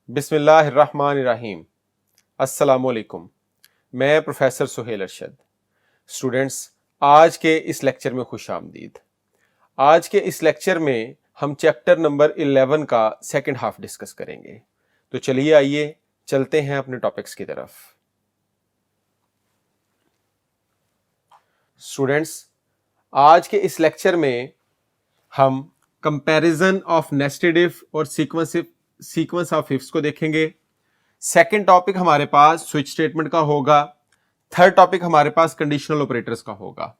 बिस्मिल्लाहिर्रहमानिर्रहीम। अस्सलामुअलैकुम। मैं प्रोफेसर सुहेल अरशद। स्टूडेंट्स, आज के इस लेक्चर में खुश आमदीद। आज के इस लेक्चर में हम चैप्टर नंबर 11 का सेकंड हाफ डिस्कस करेंगे। तो चलिए आइए चलते हैं अपने टॉपिक्स की तरफ। स्टूडेंट्स, आज के इस लेक्चर में हम कंपैरिजन ऑफ नेस्टेड इफ और सीक्वेंस ऑफ इफ्स को देखेंगे। सेकंड टॉपिक हमारे पास स्विच स्टेटमेंट का होगा। थर्ड टॉपिक हमारे पास कंडीशनल ऑपरेटर्स का होगा।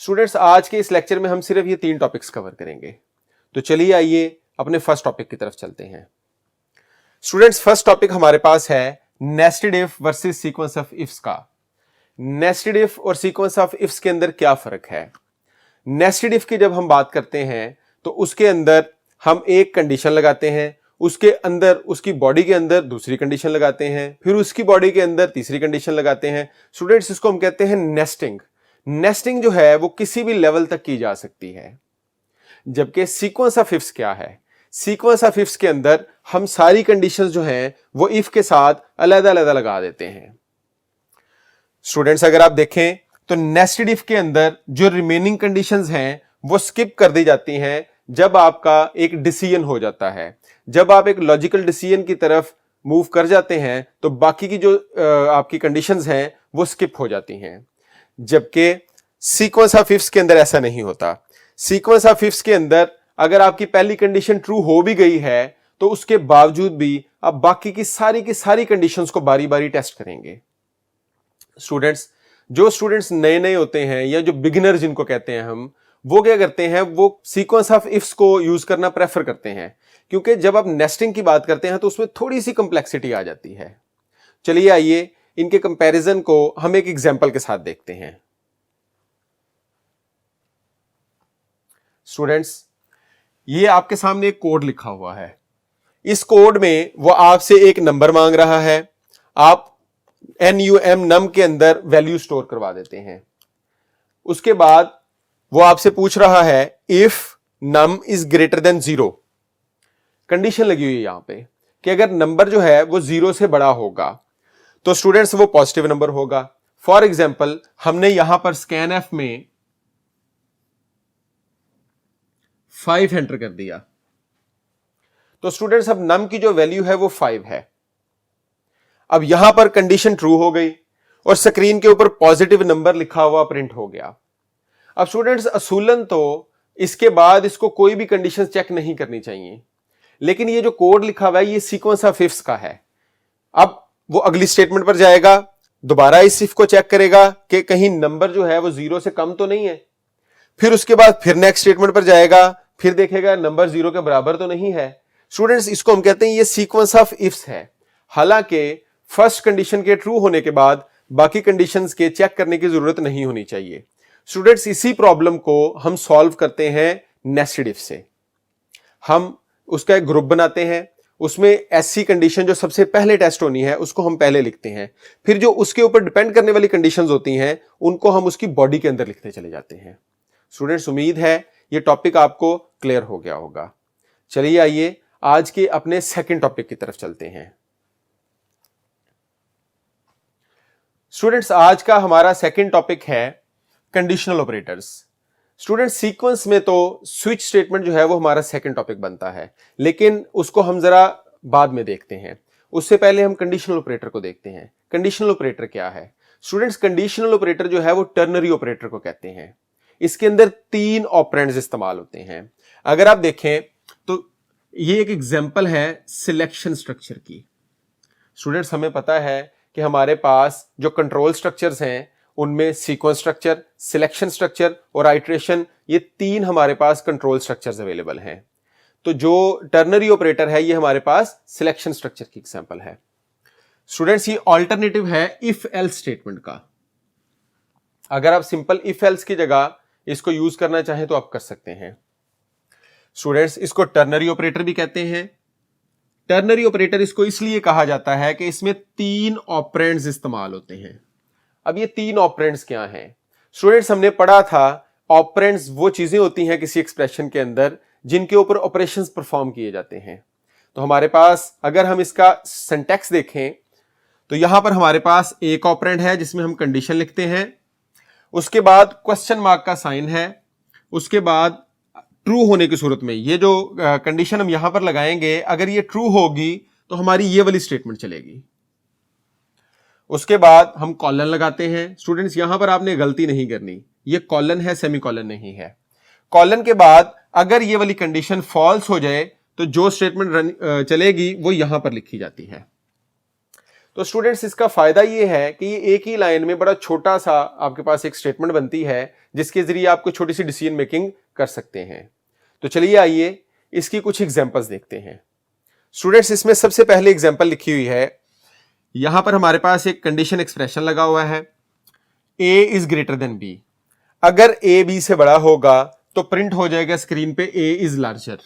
स्टूडेंट्स, आज के इस लेक्चर में हम सिर्फ ये तीन टॉपिक्स कवर करेंगे। तो चलिए आइए अपने फर्स्ट टॉपिक की तरफ चलते हैं। स्टूडेंट्स, फर्स्ट टॉपिक हमारे पास है nested if versus sequence of ifs का। नेस्टेड इफ और सीक्वेंस ऑफ इफ्स के अंदर क्या फर्क है? नेस्टेड इफ की जब हम बात करते हैं तो उसके अंदर हम एक कंडीशन लगाते हैं, उसके अंदर उसकी बॉडी के अंदर दूसरी कंडीशन लगाते हैं, फिर उसकी बॉडी के अंदर तीसरी कंडीशन लगाते हैं। स्टूडेंट्स, इसको हम कहते हैं नेस्टिंग। नेस्टिंग जो है वो किसी भी लेवल तक की जा सकती है। जबकि सीक्वेंस ऑफ इफ्स क्या है? सीक्वेंस ऑफ इफ्स के अंदर हम सारी कंडीशंस जो हैं वो इफ के साथ अलग-अलग लगा देते हैं। स्टूडेंट्स, अगर आप देखें तो नेस्टेड इफ के अंदर जो रिमेनिंग कंडीशंस हैं वो स्किप कर दी जाती हैं जब आपका एक डिसीजन हो जाता है। जब आप एक लॉजिकल डिसीजन की तरफ मूव कर जाते हैं तो बाकी की जो आपकी कंडीशंस हैं वो स्किप हो जाती हैं। जबकि सीक्वेंस ऑफ इफ्स के अंदर ऐसा नहीं होता। सीक्वेंस ऑफ इफ्स के अंदर अगर आपकी पहली कंडीशन ट्रू हो भी गई है तो उसके बावजूद भी आप बाकी की सारी कंडीशंस को बारी बारी टेस्ट करेंगे। स्टूडेंट्स, जो स्टूडेंट्स नए नए होते हैं या जो बिगिनर जिनको कहते हैं हम, वो क्या करते हैं, वो सीक्वेंस ऑफ इफ्स को यूज करना प्रेफर करते हैं, क्योंकि जब आप नेस्टिंग की बात करते हैं तो उसमें थोड़ी सी कंप्लेक्सिटी आ जाती है। चलिए आइए इनके कंपैरिजन को हम एक एग्जांपल के साथ देखते हैं। स्टूडेंट्स, ये आपके सामने एक कोड लिखा हुआ है। इस कोड में वो आपसे एक नंबर मांग रहा है। आप num के अंदर वैल्यू स्टोर करवा देते हैं। उसके बाद वो आपसे पूछ रहा है if num is greater than 0। Condition लगी हुई है यहां पे कि अगर नंबर जो है वो 0 से बड़ा होगा तो स्टूडेंट्स वो पॉजिटिव नंबर होगा। फॉर एग्जांपल, हमने यहां पर स्कैनएफ में 5 एंटर कर दिया तो स्टूडेंट्स अब num की जो वैल्यू है वो 5 है। अब यहां पर कंडीशन ट्रू हो गई और स्क्रीन के ऊपर पॉजिटिव नंबर लिखा हुआ प्रिंट हो गया। अब स्टूडेंट्स, असूलन तो इसके बाद इसको कोई भी कंडीशन चेक नहीं करनी चाहिए, लेकिन ये जो कोड लिखा हुआ है ये सीक्वेंस ऑफ इफ्स का है। अब वो अगली स्टेटमेंट पर जाएगा, दोबारा इस इफ को चेक करेगा कि कहीं नंबर जो है वो 0 से कम तो नहीं है। फिर उसके बाद फिर नेक्स्ट स्टेटमेंट पर जाएगा, फिर देखेगा नंबर 0 के बराबर तो नहीं है। स्टूडेंट्स, इसको हम कहते हैं ये सीक्वेंस ऑफ इफ्स है। हालांकि फर्स्ट कंडीशन के ट्रू होने के बाद बाकी कंडीशंस के चेक करने की जरूरत नहीं होनी चाहिए। स्टूडेंट्स, इसी प्रॉब्लम को हम सॉल्व करते हैं नेस्टेड इफ से। हम उसका एक ग्रुप बनाते हैं, उसमें ऐसी कंडीशन जो सबसे पहले टेस्ट होनी है उसको हम पहले लिखते हैं, फिर जो उसके ऊपर डिपेंड करने वाली कंडीशंस होती हैं उनको हम उसकी बॉडी के अंदर लिखते चले जाते हैं। स्टूडेंट्स, उम्मीद है ये टॉपिक आपको क्लियर हो गया होगा। चलिए आइए आज के अपने सेकंड टॉपिक की तरफ चलते हैं। स्टूडेंट्स, आज का हमारा सेकंड टॉपिक है कंडीशनल ऑपरेटर्स। स्टूडेंट्स, सीक्वेंस में तो स्विच स्टेटमेंट जो है वो हमारा सेकंड टॉपिक बनता है, लेकिन उसको हम जरा बाद में देखते हैं। उससे पहले हम कंडीशनल ऑपरेटर को देखते हैं। कंडीशनल ऑपरेटर क्या है? स्टूडेंट्स, कंडीशनल ऑपरेटर जो है वो टर्नरी ऑपरेटर को कहते हैं। इसके अंदर 3 ऑपरेंड्स इस्तेमाल होते हैं। अगर आप देखें तो ये एक एग्जाम्पल है सिलेक्शन स्ट्रक्चर की। स्टूडेंट्स, हमें पता है कि हमारे पास जो कंट्रोल स्ट्रक्चर्स हैं उनमें सीक्वेंस स्ट्रक्चर, सिलेक्शन स्ट्रक्चर और आइट्रेशन, ये 3 हमारे पास कंट्रोल स्ट्रक्चर्स अवेलेबल हैं। तो जो टर्नरी ऑपरेटर है ये हमारे पास सिलेक्शन स्ट्रक्चर की एग्जांपल है। स्टूडेंट्स, ये ऑल्टरनेटिव है इफ एल्स स्टेटमेंट का। अगर आप सिंपल इफ एल्स की जगह इसको यूज करना चाहें तो आप कर सकते हैं। स्टूडेंट्स, इसको टर्नरी ऑपरेटर भी कहते हैं। टर्नरी ऑपरेटर इसको इसलिए कहा जाता है कि इसमें 3 ऑपरेंड्स इस्तेमाल होते हैं। अब ये 3 ऑपरेंड्स क्या हैं? स्टूडेंट्स, हमने पढ़ा था ऑपरेंड्स वो चीजें होती हैं किसी एक्सप्रेशन के अंदर जिनके ऊपर ऑपरेशंस परफॉर्म किए जाते हैं। तो हमारे पास अगर हम इसका सिंटैक्स देखें तो यहां पर हमारे पास एक ऑपरेंड है जिसमें हम कंडीशन लिखते हैं, उसके बाद क्वेश्चन मार्क का साइन है, उसके बाद ट्रू होने की सूरत में ये जो कंडीशन हम यहां पर लगाएंगे अगर ये ट्रू होगी तो हमारी ये वाली स्टेटमेंट चलेगी। उसके बाद हम कॉलन लगाते हैं। स्टूडेंट्स यहां पर आपने गलती नहीं करनी, ये कॉलन है, सेमीकॉलन नहीं है। कॉलन के बाद अगर ये वाली कंडीशन फॉल्स हो जाए तो जो स्टेटमेंट चलेगी वो यहां पर लिखी जाती है। तो स्टूडेंट्स इसका फायदा ये है कि ये एक ही लाइन में बड़ा छोटा सा आपके पास एक स्टेटमेंट बनती है जिसके जरिए आपको छोटी सी डिसीजन मेकिंग कर सकते हैं। तो चलिए आइए इसकी कुछ एग्जांपल्स देखते हैं। स्टूडेंट्स इसमें सबसे पहले एग्जांपल लिखी हुई है, यहां पर हमारे पास एक कंडीशन एक्सप्रेशन लगा हुआ है, a is greater than b। अगर a b से बड़ा होगा तो प्रिंट हो जाएगा स्क्रीन पे a इज लार्जर,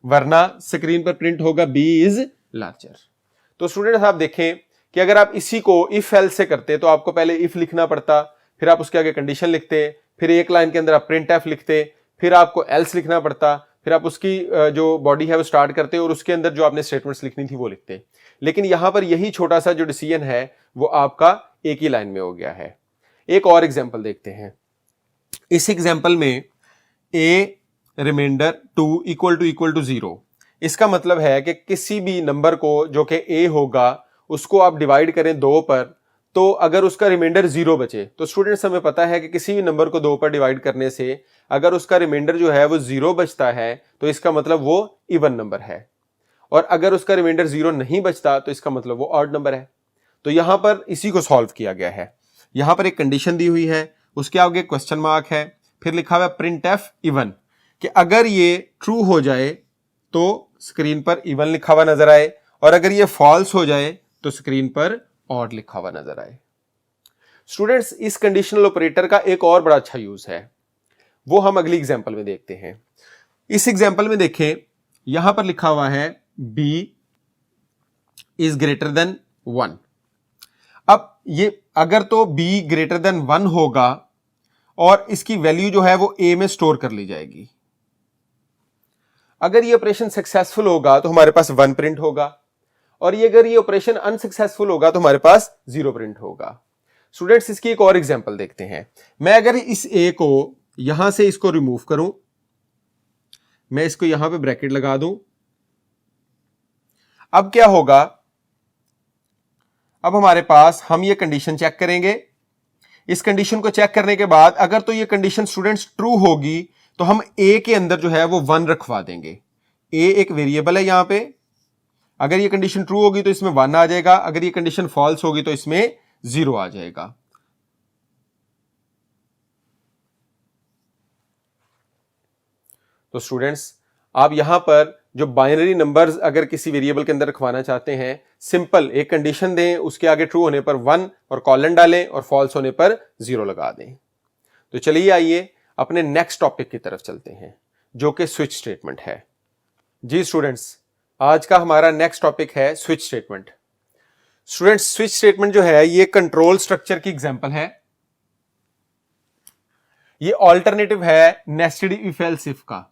वरना स्क्रीन पर प्रिंट होगा b इज लार्जर। तो स्टूडेंट्स आप देखें कि अगर आप इसी को इफ एल्स से करते तो आपको पहले इफ लिखना पड़ता, फिर आप उसके आगे कंडीशन लिखते, फिर एक लाइन के अंदर आप प्रिंट एफ लिखते, फिर आपको एल्स लिखना पड़ता, फिर आप उसकी जो बॉडी है वो स्टार्ट करते और उसके अंदर जो आपने स्टेटमेंट्स लिखनी थी वो लिखते। लेकिन यहां पर यही छोटा सा जो डिसीजन है वो आपका एक ही लाइन में हो गया है। एक और एग्जांपल देखते हैं। इस एग्जांपल में a रिमाइंडर 2 इक्वल टू 0। इसका मतलब है कि किसी भी नंबर को जो कि a होगा उसको आप डिवाइड करें 2 पर, तो अगर उसका रिमाइंडर 0 बचे, तो स्टूडेंट्स हमें पता है कि किसी भी नंबर को 2 पर डिवाइड करने से अगर उसका रिमाइंडर जो है वो 0 बचता है तो इसका मतलब वो इवन नंबर है, और अगर उसका रिमाइंडर 0 नहीं बचता तो इसका मतलब वो ऑड नंबर है। तो यहां पर इसी को सॉल्व किया गया है। यहां पर एक कंडीशन दी हुई है, उसके आगे क्वेश्चन मार्क है, फिर लिखा हुआ है प्रिंट एफ इवन, कि अगर ये ट्रू हो जाए तो स्क्रीन पर इवन लिखा हुआ नजर आए, और अगर ये फॉल्स हो जाए तो स्क्रीन पर ऑड लिखा हुआ नजर आए। स्टूडेंट्स इस कंडीशनल ऑपरेटर का एक और बड़ा अच्छा यूज है, वो हम अगली एग्जांपल में देखते हैं। इस एग्जांपल में देखें, यहां पर लिखा हुआ है b इज ग्रेटर देन 1। अब ये अगर तो b ग्रेटर देन 1 होगा और इसकी वैल्यू जो है वो a में स्टोर कर ली जाएगी। अगर ये ऑपरेशन सक्सेसफुल होगा तो हमारे पास 1 प्रिंट होगा, और ये अगर ये ऑपरेशन अनसक्सेसफुल होगा तो हमारे पास 0 प्रिंट होगा। स्टूडेंट्स इसकी एक और एग्जांपल देखते हैं। मैं अगर इस a को यहां से इसको रिमूव करूं, मैं इसको यहां पे ब्रैकेट लगा दूं, अब क्या होगा, अब हमारे पास हम ये कंडीशन चेक करेंगे। इस कंडीशन को चेक करने के बाद अगर तो ये कंडीशन स्टूडेंट्स ट्रू होगी तो हम a के अंदर जो है वो 1 रखवा देंगे। a एक वेरिएबल है यहां पे, अगर ये कंडीशन ट्रू होगी तो इसमें 1 आ जाएगा, अगर ये कंडीशन फॉल्स होगी तो इसमें 0 आ जाएगा। तो स्टूडेंट्स आप यहां पर जो बाइनरी नंबर्स अगर किसी वेरिएबल के अंदर रखवाना चाहते हैं, सिंपल एक कंडीशन दें, उसके आगे ट्रू होने पर 1 और कॉलन डालें और फॉल्स होने पर 0 लगा दें। तो चलिए आइए अपने नेक्स्ट टॉपिक की तरफ चलते हैं जो कि स्विच स्टेटमेंट है। जी स्टूडेंट्स, आज का हमारा नेक्स्ट टॉपिक है switch statement. Students switch statement जो है ये कंट्रोल स्ट्रक्चर की एग्जांपल है, ये ऑल्टरनेटिव है नेस्टेड इफ एल्स इफ का।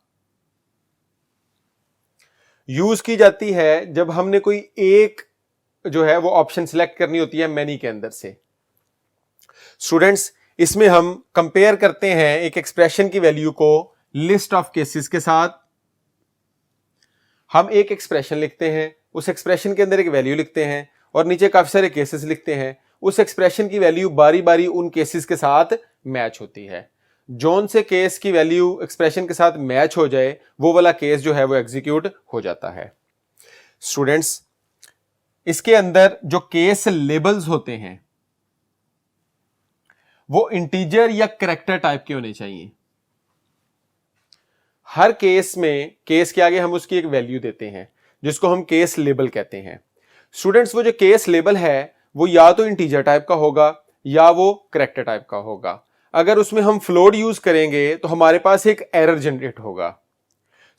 यूज की जाती है जब हमने कोई एक जो है वो ऑप्शन सिलेक्ट करनी होती है मैनी के अंदर से। स्टूडेंट्स इसमें हम कंपेयर करते हैं एक एक्सप्रेशन की वैल्यू को लिस्ट ऑफ केसेस के साथ। हम एक एक्सप्रेशन लिखते हैं, उस एक्सप्रेशन के अंदर एक वैल्यू लिखते हैं और नीचे काफी सारे केसेस लिखते हैं। उस एक्सप्रेशन की वैल्यू बारी बारी उन केसेस के साथ मैच होती है। जोन से केस की वैल्यू एक्सप्रेशन के साथ मैच हो जाए वो वाला केस जो है वो एग्जीक्यूट हो जाता है। स्टूडेंट्स इसके अंदर जो केस लेबल्स होते हैं वो इंटीजर या कैरेक्टर टाइप के होने चाहिए। हर केस में केस के आगे हम उसकी एक वैल्यू देते हैं जिसको हम केस लेबल कहते हैं। स्टूडेंट्स वो जो केस लेबल है वो या तो इंटीजर टाइप का होगा या वो कैरेक्टर टाइप का होगा। अगर उसमें हम फ्लोट यूज करेंगे तो हमारे पास एक एरर जनरेट होगा।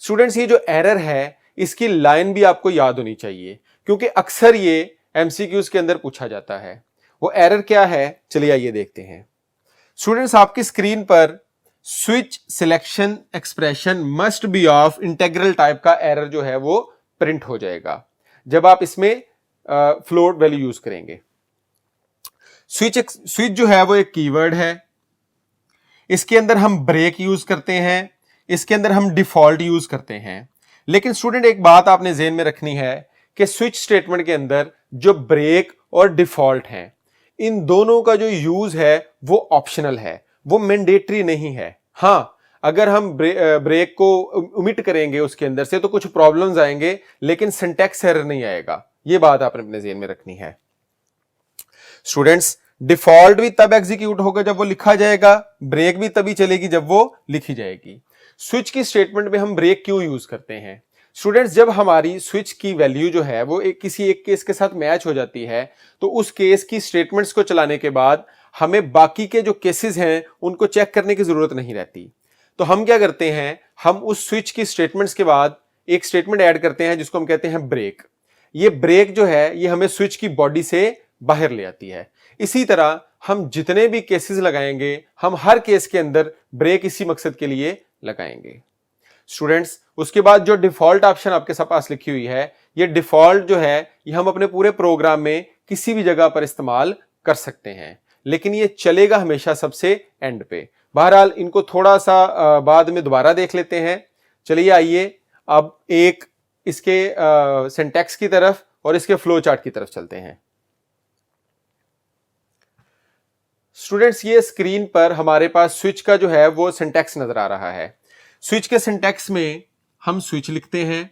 स्टूडेंट्स ये जो एरर है इसकी लाइन भी आपको याद होनी चाहिए क्योंकि अक्सर ये एमसीक्यूज के अंदर पूछा जाता है। वो एरर क्या है चलिए आइए देखते हैं। स्टूडेंट्स आपकी स्क्रीन पर switch selection expression must be of integral type का एरर जो है वो प्रिंट हो जाएगा जब आप इसमें फ्लोट वैल्यू यूज करेंगे। स्विच जो है वो एक कीवर्ड है, इसके अंदर हम ब्रेक यूज करते हैं, इसके अंदर हम डिफॉल्ट यूज करते हैं। लेकिन स्टूडेंट एक बात आपने ज़हन में रखनी है कि स्विच स्टेटमेंट के अंदर जो ब्रेक और डिफॉल्ट हैं, इन दोनों का जो यूज है वो ऑप्शनल है, वो मैंडेटरी नहीं है। हाँ, अगर हम ब्रेक को ओमिट करेंगे उसके अंदर से तो कुछ प्रॉब्लम्स आएंगे, लेकिन सिंटैक्स एरर नहीं आएगा। ये बात आपने अपने ज़हन में रखनी है। स्टूडेंट्स, डिफॉल्ट भी तब एग्जीक्यूट होगा जब वो लिखा जाएगा, ब्रेक भी तभी चलेगी जब वो लिखी जाएगी। स्विच की स्टेटमेंट में हम ब्रेक क्यों यूज करते हैं? स्टूडेंट्स, जब हमारी स्विच की वैल्यू जो है वो किसी एक केस के साथ मैच हो जाती है तो उस केस की स्टेटमेंट्स को चलाने के बाद हमें बाकी के जो केसेस हैं उनको चेक करने की जरूरत नहीं रहती। तो हम क्या करते हैं, हम उस स्विच की स्टेटमेंट्स के बाद एक स्टेटमेंट ऐड करते हैं जिसको हम कहते हैं ब्रेक। ये ब्रेक जो है ये हमें स्विच की बॉडी से बाहर ले आती है। इसी तरह हम जितने भी केसेस लगाएंगे, हम हर केस के अंदर ब्रेक इसी मकसद के लिए लगाएंगे। स्टूडेंट्स, उसके बाद जो डिफॉल्ट ऑप्शन आपके पास लिखी हुई है, ये डिफॉल्ट जो है ये हम अपने पूरे प्रोग्राम में किसी भी जगह पर इस्तेमाल कर सकते हैं, लेकिन ये चलेगा हमेशा सबसे एंड पे। बहरहाल इनको थोड़ा सा बाद में दोबारा देख लेते हैं। चलिए आइए अब एक इसके सिंटैक्स की तरफ और इसके फ्लो चार्ट की तरफ चलते हैं। स्टूडेंट्स, ये स्क्रीन पर हमारे पास स्विच का जो है वो सिंटैक्स नजर आ रहा है। स्विच के सिंटैक्स में हम स्विच लिखते हैं,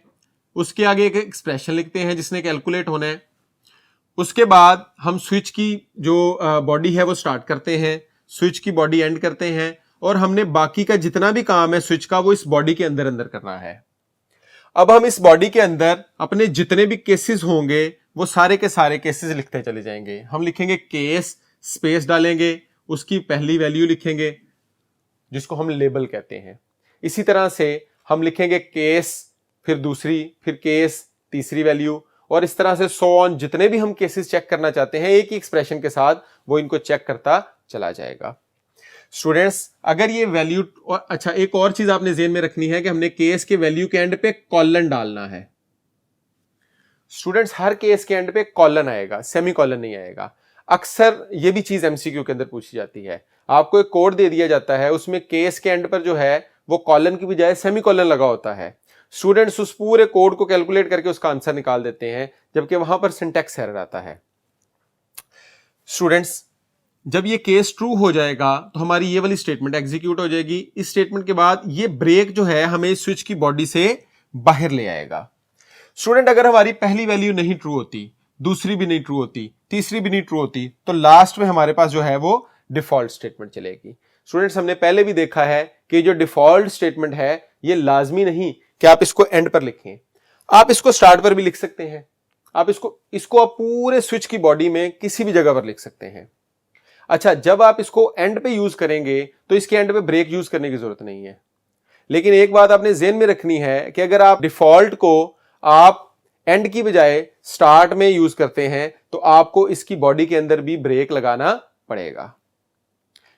उसके आगे एक एक्सप्रेशन लिखते हैं जिसने कैलकुलेट होना है। उसके बाद हम स्विच की जो बॉडी है वो स्टार्ट करते हैं, स्विच की बॉडी एंड करते हैं, और हमने बाकी का जितना भी काम है स्विच का वो इस बॉडी के अंदर अंदर करना है। अब हम इस बॉडी के अंदर अपने जितने भी केसेस होंगे वो सारे के सारे केसेस लिखते चले जाएंगे। हम लिखेंगे केस, स्पेस डालेंगे, उसकी पहली वैल्यू लिखेंगे जिसको हम लेबल कहते हैं। इसी तरह से हम लिखेंगे केस, फिर दूसरी, फिर केस, तीसरी वैल्यू, और इस तरह से सो ऑन। जितने भी हम केसेस चेक करना चाहते हैं एक ही एक्सप्रेशन के साथ वो इनको चेक करता चला जाएगा। स्टूडेंट्स, अगर ये वैल्यू, और अच्छा एक और चीज आपने ज़हन में रखनी है कि हमने केस के वैल्यू के एंड पे कॉलन डालना है। स्टूडेंट्स, हर केस के एंड पे कॉलन आएगा, सेमी कॉलन नहीं आएगा। अक्सर ये भी चीज एमसीक्यू के अंदर पूछी जाती है। आपको एक कोड दे दिया जाता है, उसमें केस के एंड पर जो है वो कॉलन की बजाय सेमी कॉलन लगा होता है। स्टूडेंट्स उस पूरे कोड को कैलकुलेट करके उसका आंसर निकाल देते हैं, जबकि वहां पर सिंटैक्स एरर आता है। स्टूडेंट्स, जब ये केस ट्रू हो जाएगा तो हमारी ये वाली स्टेटमेंट एग्जीक्यूट हो जाएगी। इस स्टेटमेंट के बाद ये ब्रेक जो है हमें स्विच की बॉडी से बाहर ले आएगा। स्टूडेंट, अगर हमारी पहली वैल्यू नहीं ट्रू होती, दूसरी भी नहीं ट्रू होती, तीसरी भी नहीं ट्रू होती, तो लास्ट में हमारे पास जो है वो डिफॉल्ट स्टेटमेंट चलेगी। स्टूडेंट्स, हमने पहले भी देखा है कि जो डिफॉल्ट स्टेटमेंट है ये लाजमी नहीं कि आप इसको एंड पर लिखें, आप इसको स्टार्ट पर भी लिख सकते हैं। आप इसको आप पूरे स्विच की बॉडी में किसी भी जगह पर लिख सकते हैं। अच्छा, जब आप इसको एंड पे यूज करेंगे तो इसके एंड पे ब्रेक यूज करने की जरूरत नहीं है। लेकिन एक बात आपने ज़हन में रखनी है कि अगर आप डिफॉल्ट को आप एंड की बजाय स्टार्ट में यूज करते हैं तो आपको इसकी बॉडी के अंदर भी ब्रेक लगाना पड़ेगा,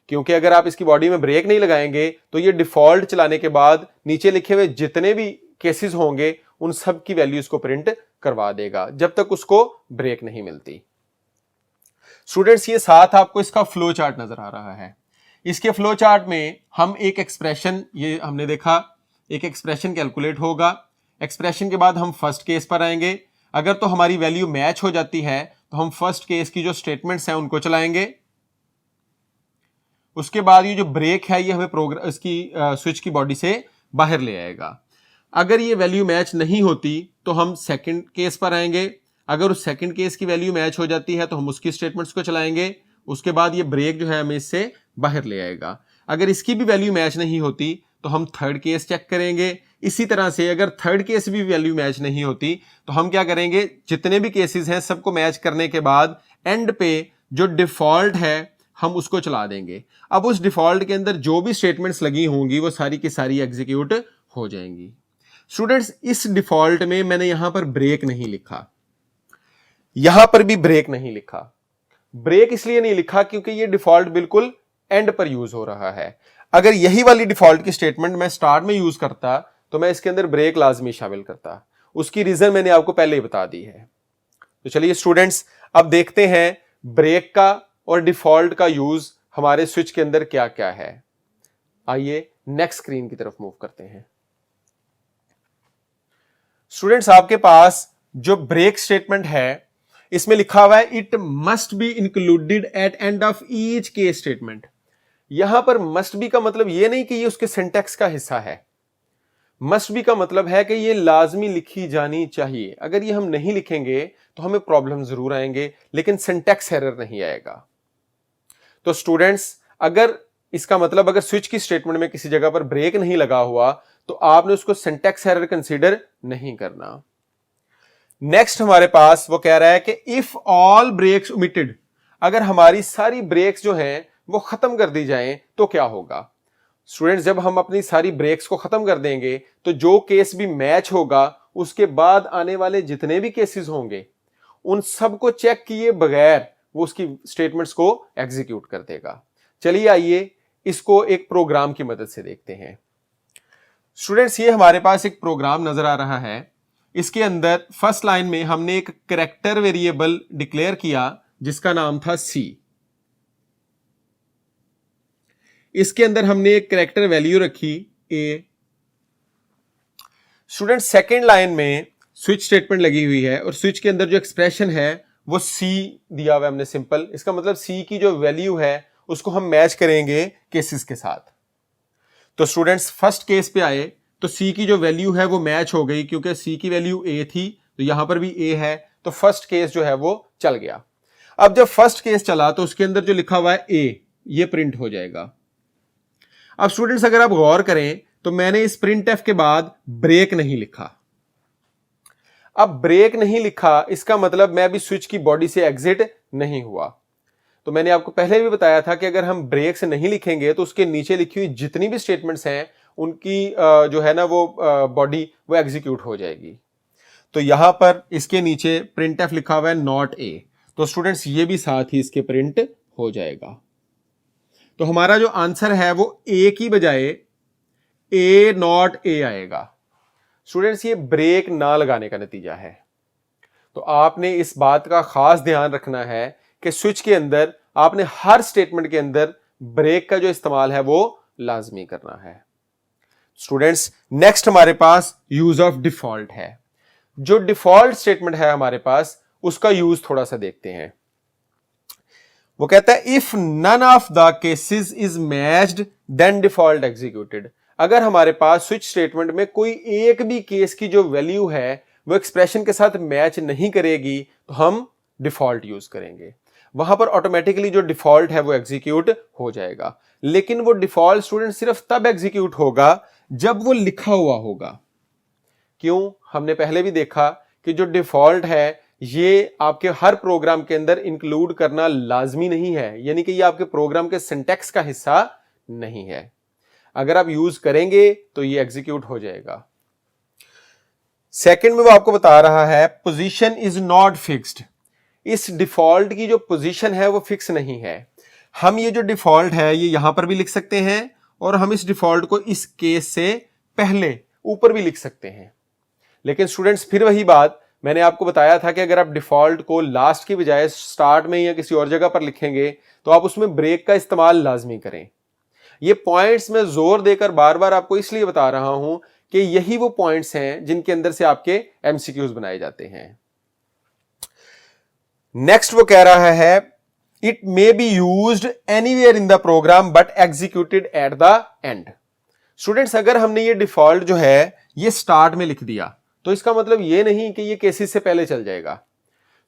क्योंकि अगर आप इसकी बॉडी में ब्रेक नहीं लगाएंगे तो ये डिफॉल्ट चलाने के बाद नीचे लिखे हुए जितने भी केसेस होंगे उन सब की वैल्यूज को प्रिंट करवा देगा जब तक उसको ब्रेक नहीं मिलती। स्टूडेंट्स, ये साथ आपको इसका फ्लो चार्ट नजर आ रहा है। इसके फ्लो चार्ट में हम एक एक्सप्रेशन, ये हमने देखा एक एक्सप्रेशन कैलकुलेट होगा। एक्सप्रेशन के बाद हम फर्स्ट केस पर आएंगे। अगर तो हमारी वैल्यू मैच हो जाती है तो हम फर्स्ट केस की जो स्टेटमेंट्स हैं उनको चलाएंगे। उसके बाद ये जो ब्रेक है ये हमें इसकी स्विच की बॉडी से बाहर ले आएगा। अगर ये वैल्यू मैच नहीं होती तो हम सेकंड केस पर आएंगे। अगर उस सेकंड केस की वैल्यू मैच हो जाती है तो हम उसकी स्टेटमेंट्स को चलाएंगे। उसके बाद ये ब्रेक जो है हमें इससे बाहर ले आएगा। अगर इसकी भी वैल्यू मैच नहीं होती तो हम थर्ड केस चेक करेंगे। इसी तरह से अगर थर्ड केस भी वैल्यू मैच नहीं होती तो हम क्या करेंगे, जितने भी केसेस हैं सबको मैच करने के बाद एंड पे जो डिफॉल्ट है हम उसको चला देंगे। अब उस डिफॉल्ट के अंदर जो भी स्टेटमेंट्स लगी होंगी वो सारी की सारी एग्जीक्यूट हो जाएंगी। स्टूडेंट्स, इस डिफॉल्ट में मैंने यहां पर ब्रेक नहीं लिखा, यहां पर भी ब्रेक नहीं लिखा। ब्रेक इसलिए नहीं लिखा क्योंकि ये डिफॉल्ट बिल्कुल एंड पर यूज हो रहा है। अगर यही वाली डिफॉल्ट की स्टेटमेंट मैं स्टार्ट में यूज करता तो मैं इसके अंदर ब्रेक लाजमी शामिल करता, उसकी रीजन मैंने आपको पहले ही बता दी है। तो चलिए स्टूडेंट्स, अब देखते हैं ब्रेक का और डिफॉल्ट का यूज हमारे स्विच के अंदर क्या क्या है। आइए नेक्स्ट स्क्रीन की तरफ मूव करते हैं। स्टूडेंट्स, आपके पास जो ब्रेक स्टेटमेंट है इसमें लिखा हुआ है it must be included at end of each case statement. यहां पर मस्ट बी का मतलब यह नहीं कि ये उसके सिंटैक्स का हिस्सा है। मस्ट बी का मतलब है कि ये लाजमी लिखी जानी चाहिए। अगर ये हम नहीं लिखेंगे तो हमें प्रॉब्लम जरूर आएंगे, लेकिन सिंटैक्स एरर नहीं आएगा। तो स्टूडेंट्स, अगर इसका मतलब अगर स्विच की स्टेटमेंट में किसी जगह पर ब्रेक नहीं लगा हुआ तो आपने उसको सिंटैक्स एरर कंसीडर नहीं करना। नेक्स्ट हमारे पास वो कह रहा है कि इफ ऑल ब्रेक्स ओमिटेड, अगर हमारी सारी ब्रेक्स जो हैं वो खत्म कर दी जाएं तो क्या होगा। स्टूडेंट्स, जब हम अपनी सारी ब्रेक्स को खत्म कर देंगे तो जो केस भी मैच होगा उसके बाद आने वाले जितने भी केसेस होंगे उन सबको चेक किए बगैर वो उसकी स्टेटमेंट्स को एग्जीक्यूट कर देगा। चलिए आइए इसको एक प्रोग्राम की मदद से देखते हैं। स्टूडेंट्स, ये हमारे पास एक प्रोग्राम नजर आ रहा है। इसके अंदर फर्स्ट लाइन में हमने एक कैरेक्टर वेरिएबल डिक्लेयर किया जिसका नाम था सी। इसके अंदर हमने एक कैरेक्टर वैल्यू रखी ए। स्टूडेंट, सेकेंड लाइन में स्विच स्टेटमेंट लगी हुई है और स्विच के अंदर जो एक्सप्रेशन है वो सी दिया हुआ है हमने सिंपल। इसका मतलब सी की जो वैल्यू है उसको हम मैच करेंगे केसेस के साथ। तो स्टूडेंट्स, फर्स्ट केस पे आए तो सी की जो वैल्यू है वो मैच हो गई, क्योंकि सी की वैल्यू ए थी तो यहां पर भी ए है, तो फर्स्ट केस जो है वो चल गया। अब जब फर्स्ट केस चला तो उसके अंदर जो लिखा हुआ है ए, ये प्रिंट हो जाएगा। अब स्टूडेंट्स, अगर आप गौर करें तो मैंने इस प्रिंट एफ के बाद ब्रेक नहीं लिखा। अब ब्रेक नहीं लिखा इसका मतलब मैं अभी स्विच की बॉडी से एग्जिट नहीं हुआ। तो मैंने आपको पहले भी बताया था कि अगर हम ब्रेक से नहीं लिखेंगे तो उसके नीचे लिखी हुई जितनी भी स्टेटमेंट्स हैं उनकी जो है ना वो बॉडी वो एग्जीक्यूट हो जाएगी। तो यहां पर इसके नीचे प्रिंट एफ लिखा हुआ है नॉट ए, तो स्टूडेंट्स ये भी साथ ही इसके प्रिंट हो जाएगा। तो हमारा जो आंसर है वो ए की बजाय ए नॉट ए आएगा। स्टूडेंट्स, ये ब्रेक ना लगाने का नतीजा है। तो आपने इस बात का खास ध्यान रखना है कि स्विच के अंदर आपने हर स्टेटमेंट के अंदर ब्रेक का जो इस्तेमाल है वो लाजमी करना है। स्टूडेंट्स, नेक्स्ट हमारे पास यूज ऑफ डिफॉल्ट है। जो डिफॉल्ट स्टेटमेंट है हमारे पास उसका यूज थोड़ा सा देखते हैं। वो कहता है if none of the cases is matched then default executed. अगर हमारे पास स्विच स्टेटमेंट में कोई एक भी केस की जो वैल्यू है वो एक्सप्रेशन के साथ मैच नहीं करेगी तो हम डिफॉल्ट यूज करेंगे। वहां पर ऑटोमेटिकली जो डिफॉल्ट है वो एग्जीक्यूट हो जाएगा। लेकिन वो डिफॉल्ट स्टूडेंट सिर्फ तब एग्जीक्यूट होगा जब वो लिखा हुआ होगा। क्यों? हमने पहले भी देखा कि जो डिफॉल्ट है ये आपके हर प्रोग्राम के अंदर इंक्लूड करना लाजमी नहीं है, यानी कि ये आपके प्रोग्राम के सिंटैक्स का हिस्सा नहीं है। अगर आप यूज करेंगे तो ये एग्जीक्यूट हो जाएगा। सेकंड में वो आपको बता रहा है पोजीशन इज नॉट फिक्स्ड। इस डिफॉल्ट की जो पोजीशन है वो फिक्स नहीं है। हम ये जो डिफॉल्ट है ये यहां पर भी लिख सकते हैं और हम इस डिफॉल्ट को इस केस से पहले ऊपर भी लिख सकते हैं। लेकिन स्टूडेंट्स, फिर वही बात मैंने आपको बताया था कि अगर आप डिफॉल्ट को लास्ट की बजाय स्टार्ट में या किसी और जगह पर लिखेंगे तो आप उसमें ब्रेक का इस्तेमाल लाजमी करें। ये पॉइंट्स में जोर देकर बार बार आपको इसलिए बता रहा हूं कि यही वो पॉइंट्स हैं जिनके अंदर से आपके एमसीक्यूज बनाए जाते हैं। नेक्स्ट वो कह रहा है it may be used anywhere in the program but executed at the end. Students, अगर हमने ये डिफॉल्ट जो है ये स्टार्ट में लिख दिया तो इसका मतलब ये नहीं कि ये केसेस से पहले चल जाएगा।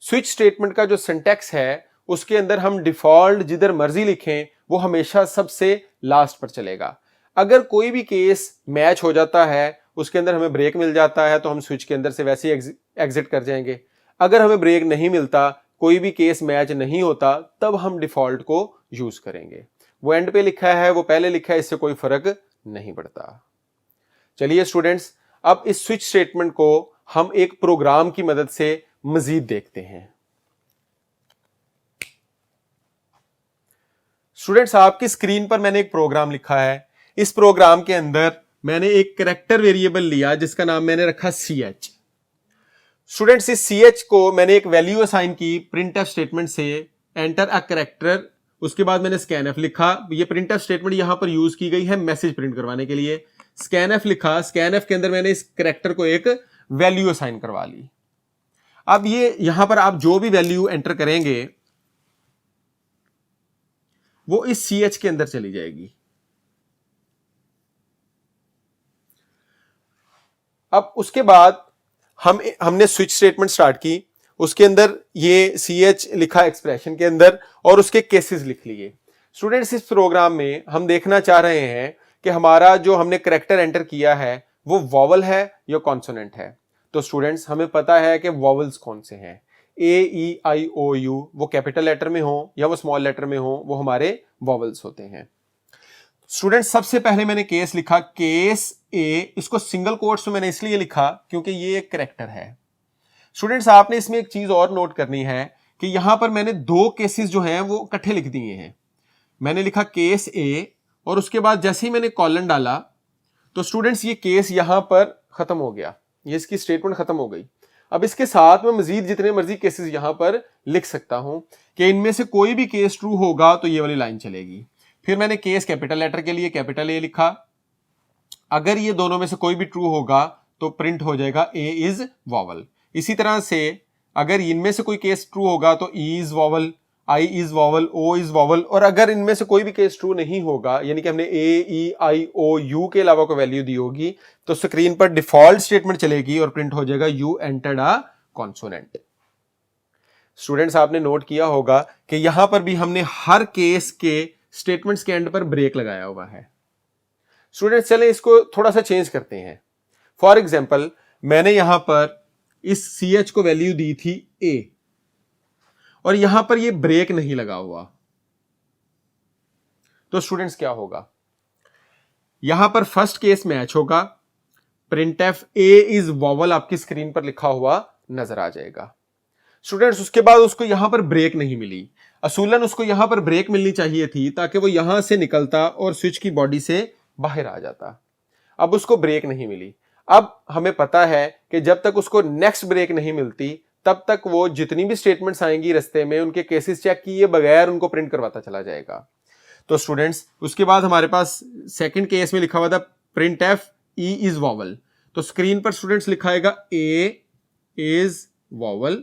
स्विच स्टेटमेंट का जो सिंटैक्स है उसके अंदर हम डिफॉल्ट जिधर मर्जी लिखें वो हमेशा सबसे लास्ट पर चलेगा। अगर कोई भी केस मैच हो जाता है उसके अंदर हमें ब्रेक मिल जाता है तो हम स्विच के अंदर से वैसे ही एग्जिट कर जाएंगे। अगर हमें ब्रेक नहीं मिलता, कोई भी केस मैच नहीं होता, तब हम डिफॉल्ट को यूज करेंगे। वो एंड पे लिखा है वो पहले लिखा है, इससे कोई फर्क नहीं पड़ता। चलिए स्टूडेंट्स, अब इस स्विच स्टेटमेंट को हम एक प्रोग्राम की मदद से मजीद देखते हैं। स्टूडेंट्स, आपकी स्क्रीन पर मैंने एक प्रोग्राम लिखा है। इस प्रोग्राम के अंदर मैंने एक कैरेक्टर वेरिएबल लिया जिसका नाम मैंने रखा CH। स्टूडेंट्स इस CH को मैंने एक वैल्यू असाइन की प्रिंटफ स्टेटमेंट से, एंटर अ कैरेक्टर, उसके बाद मैंने स्कैनफ लिखा। ये प्रिंटफ स्टेटमेंट यहां पर यूज की गई है मैसेज प्रिंट करवाने के लिए। स्कैनफ लिखा, स्कैनफ के अंदर मैंने इस कैरेक्टर को एक वैल्यू असाइन करवा ली। अब ये यहां पर आप जो भी वैल्यू एंटर करेंगे वो इस CH के अंदर चली जाएगी। अब उसके बाद हमने स्विच स्टेटमेंट स्टार्ट की, उसके अंदर ये CH लिखा एक्सप्रेशन के अंदर और उसके केसेस लिख लिए। स्टूडेंट्स इस प्रोग्राम में हम देखना चाह रहे हैं कि हमारा जो हमने कैरेक्टर एंटर किया है वो वॉवल है या कॉन्सोनेंट है। तो स्टूडेंट्स हमें पता है कि वॉवल्स कौन से हैं, AEIOU, वो कैपिटल लेटर में हो या वो स्मॉल लेटर में हो, वो हमारे वॉवल्स होते हैं। स्टूडेंट सबसे पहले मैंने केस लिखा, केस ए, इसको सिंगल कोट्स में मैंने इसलिए लिखा क्योंकि ये एक कैरेक्टर है। स्टूडेंट्स आपने इसमें एक चीज और नोट करनी है कि यहां पर मैंने दो केसेस जो हैं वो इकट्ठे लिख दिए हैं। मैंने लिखा केस ए और उसके बाद जैसे ही मैंने कॉलन डाला तो स्टूडेंट्स ये केस यहां पर खत्म हो गया, ये इसकी स्टेटमेंट खत्म हो गई। अब इसके साथ में मजीद जितने मर्जी केसेस यहां पर लिख सकता हूं कि इनमें से कोई भी केस ट्रू होगा तो ये वाली लाइन चलेगी। फिर मैंने केस कैपिटल लेटर के लिए कैपिटल ए लिखा, अगर ये दोनों में से कोई भी ट्रू होगा तो प्रिंट हो जाएगा ए इज वॉवल। इसी तरह से अगर इनमें से कोई केस ट्रू होगा तो E is vowel, I is vowel, O is vowel, और अगर इनमें से कोई भी केस ट्रू नहीं होगा यानी कि हमने AEIOU के अलावा कोई वैल्यू दी होगी तो स्क्रीन पर डिफॉल्ट स्टेटमेंट चलेगी और प्रिंट हो जाएगा you entered a consonant. Students आपने नोट किया होगा कि यहां पर भी हमने हर केस के स्टेटमेंट्स के एंड पर ब्रेक लगाया हुआ है। स्टूडेंट्स चलें इसको थोड़ा सा चेंज करते हैं। फॉर एग्जाम्पल मैंने यहां पर इस CH को वैल्यू दी थी A और यहां पर ये ब्रेक नहीं लगा हुआ, तो स्टूडेंट्स क्या होगा, यहां पर फर्स्ट केस मैच होगा, प्रिंटफ A इज वॉवल आपकी स्क्रीन पर लिखा हुआ नजर आ जाएगा। स्टूडेंट्स उसके बाद उसको यहां पर ब्रेक नहीं मिली, असूलन उसको यहां पर ब्रेक मिलनी चाहिए थी ताकि वो यहां से निकलता और स्विच की बॉडी से बाहर आ जाता। अब उसको ब्रेक नहीं मिली। अब हमें पता है कि जब तक उसको नेक्स्ट ब्रेक नहीं मिलती तब तक वो जितनी भी स्टेटमेंट्स आएंगी रस्ते में उनके केसेस चेक किए बगैर उनको प्रिंट करवाता चला जाएगा। तो स्टूडेंट्स उसके बाद हमारे पास सेकंड केस में लिखा हुआ था प्रिंटफ E इज वॉवल, तो स्क्रीन पर स्टूडेंट्स लिखाएगा A इज वॉवल,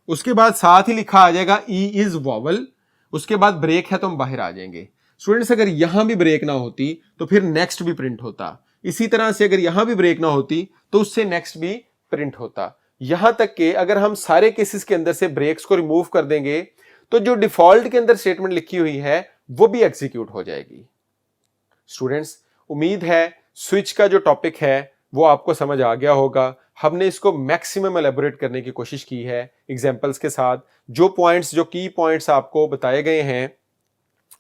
उसके बाद साथ ही लिखा आ जाएगा E इज वॉवल, उसके बाद ब्रेक है तो हम बाहर आ जाएंगे। स्टूडेंट्स अगर यहां भी ब्रेक ना होती तो फिर नेक्स्ट भी प्रिंट होता, इसी तरह से अगर यहां भी ब्रेक ना होती तो उससे नेक्स्ट भी प्रिंट होता, यहां तक कि अगर हम सारे केसेस के अंदर से ब्रेक्स को रिमूव कर देंगे तो जो डिफॉल्ट के अंदर स्टेटमेंट लिखी हुई है वो भी एग्जीक्यूट हो जाएगी। स्टूडेंट्स उम्मीद है स्विच का जो टॉपिक है वो आपको समझ आ गया होगा। हमने इसको मैक्सिमम एलेबोरेट करने की कोशिश की है एग्जांपल्स के साथ। जो पॉइंट्स, जो की पॉइंट्स आपको बताए गए हैं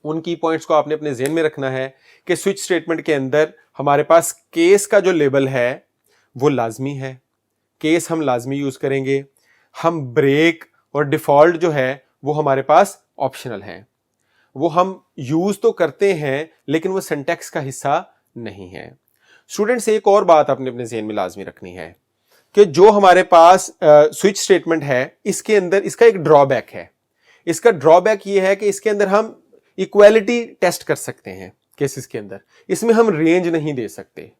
उन की पॉइंट्स को आपने अपने ज़हन में रखना है कि स्विच स्टेटमेंट के अंदर हमारे पास केस का जो लेबल है वो लाजमी है, केस हम लाजमी यूज करेंगे, हम ब्रेक और डिफॉल्ट जो है वो हमारे पास ऑप्शनल है, वो हम यूज तो करते हैं लेकिन वो सिंटैक्स का हिस्सा नहीं है। स्टूडेंट्स एक और बात आपने अपने ज़हन में लाजमी रखनी है कि जो हमारे पास स्विच स्टेटमेंट है इसके अंदर इसका एक ड्रॉबैक है। इसका ड्रॉबैक ये है कि इसके अंदर हम इक्वालिटी टेस्ट कर सकते हैं केसेस के अंदर, इसमें हम रेंज नहीं दे सकते।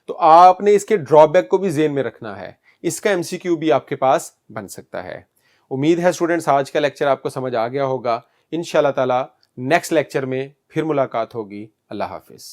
तो आपने इसके ड्रॉबैक को भी ज़हन में रखना है, इसका MCQ भी आपके पास बन सकता है। उम्मीद है स्टूडेंट्स आज का लेक्चर आपको समझ आ गया होगा। इंशाल्लाह ताला नेक्स्ट लेक्चर में फिर मुलाकात होगी। अल्लाह हाफिज।